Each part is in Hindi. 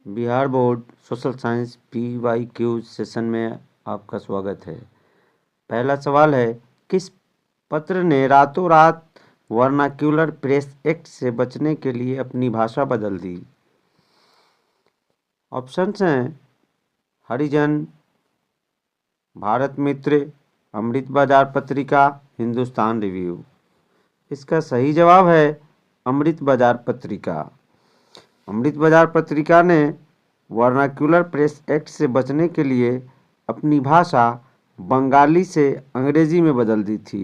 Bihar board social science PYQ session में आपका स्वागत है। पहला सवाल है, किस पत्र ने रातों रात वर्नाक्यूलर प्रेस एक्ट से बचने के लिए अपनी भाषा बदल दी? ऑप्शंस हैं हरिजन, भारत मित्र, अमृत बाजार पत्रिका, हिंदुस्तान रिव्यू। इसका सही जवाब है अमृत बाजार पत्रिका। अमृत बाजार पत्रिका ने वर्नाक्यूलर प्रेस एक्ट से बचने के लिए अपनी भाषा बंगाली से अंग्रेजी में बदल दी थी।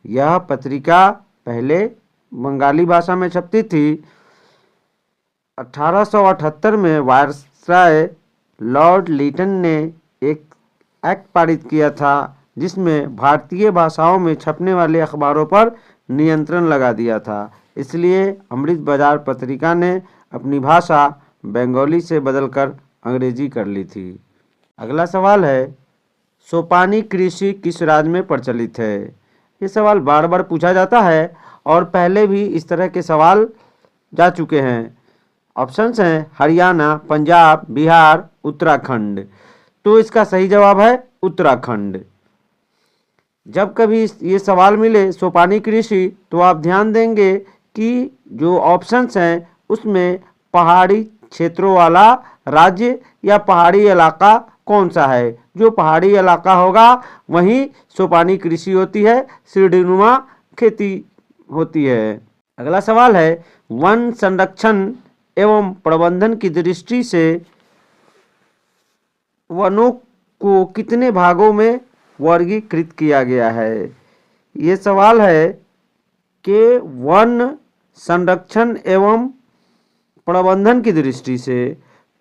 यह पत्रिका पहले बंगाली भाषा में छपती थी। 1878 में वायसराय लॉर्ड लिटन ने एक एक्ट पारित किया था जिसमें भारतीय भाषाओं में छपने वाले अखबारों पर नियंत्रण लगा दिया था। इसलिए अमृत बाजार पत्रिका ने अपनी भाषा बंगाली से बदलकर अंग्रेजी कर ली थी। अगला सवाल है, सोपानी कृषि किस राज्य में प्रचलित है? ये सवाल बार बार पूछा जाता है और पहले भी इस तरह के सवाल जा चुके हैं। ऑप्शंस हैं हरियाणा, पंजाब, बिहार, उत्तराखंड। तो इसका सही जवाब है उत्तराखंड। जब कभी ये सवाल मिले सोपानी कृषि तो आप ध्यान देंगे कि जो ऑप्शंस हैं उसमें पहाड़ी क्षेत्रों वाला राज्य या पहाड़ी इलाका कौन सा है। जो पहाड़ी इलाका होगा वहीं सोपानी कृषि होती है, सीढ़ीनुमा खेती होती है। अगला सवाल है, वन संरक्षण एवं प्रबंधन की दृष्टि से वनों को कितने भागों में वर्गीकृत किया गया है? ये सवाल है कि वन संरक्षण एवं प्रबंधन की दृष्टि से,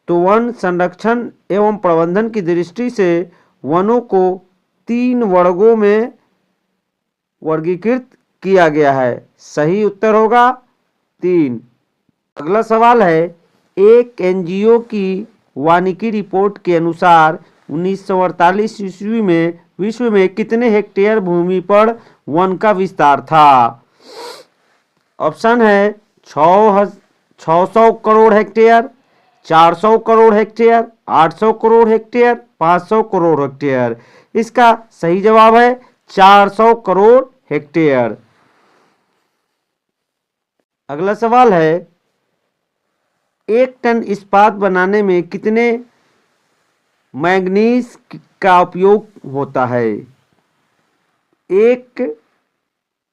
तो वन संरक्षण एवं प्रबंधन की दृष्टि से वनों को 3 वर्गों में वर्गीकृत किया गया है। सही उत्तर होगा 3। अगला सवाल है, एक NGO की वानिकी रिपोर्ट के अनुसार 1948 ईस्वी में विश्व में कितने हेक्टेयर भूमि पर वन का विस्तार था? ऑप्शन है 600 crore hectare, 400 crore hectare, 800 crore hectare, 500 crore hectare. इसका सही जवाब है 400 करोड़ हेक्टेयर। अगला सवाल है, 1 टन इस्पात बनाने में कितने मैंगनीज का उपयोग होता है? 1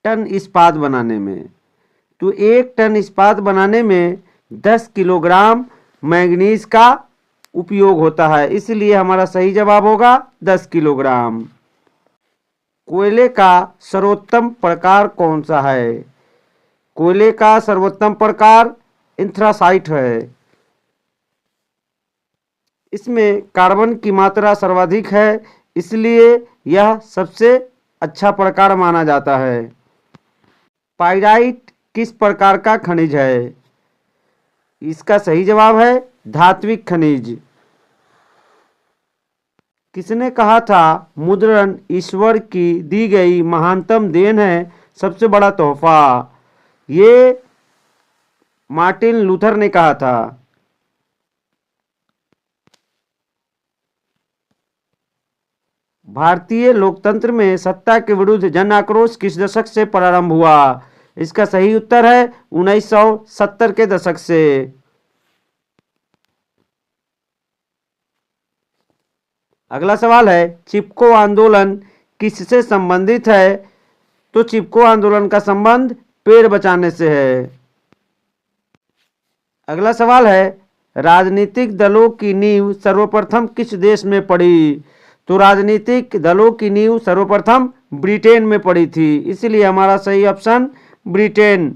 टन इस्पात बनाने में, तो 1 टन इस्पात बनाने में 10 किलोग्राम मैंगनीज का उपयोग होता है। इसलिए हमारा सही जवाब होगा 10 किलोग्राम। कोयले का सर्वोत्तम प्रकार कौन सा है? कोयले का सर्वोत्तम प्रकार एंथ्रासाइट है। इसमें कार्बन की मात्रा सर्वाधिक है, इसलिए यह सबसे अच्छा प्रकार माना जाता है। पाइराइट किस प्रकार का खनिज है? इसका सही जवाब है धात्विक खनिज। किसने कहा था मुद्रण ईश्वर की दी गई महानतम देन है, सबसे बड़ा तोहफा? ये मार्टिन लूथर ने कहा था। भारतीय लोकतंत्र में सत्ता के विरुद्ध जन आक्रोश किस दशक से प्रारंभ हुआ? इसका सही उत्तर है 1970 के दशक से। अगला सवाल है, चिपको आंदोलन किससे संबंधित है? तो चिपको आंदोलन का संबंध पेड़ बचाने से है। अगला सवाल है, राजनीतिक दलों की नींव सर्वप्रथम किस देश में पड़ी? तो राजनीतिक दलों की नींव सर्वप्रथम ब्रिटेन में पड़ी थी। इसलिए हमारा सही ऑप्शन ब्रिटेन।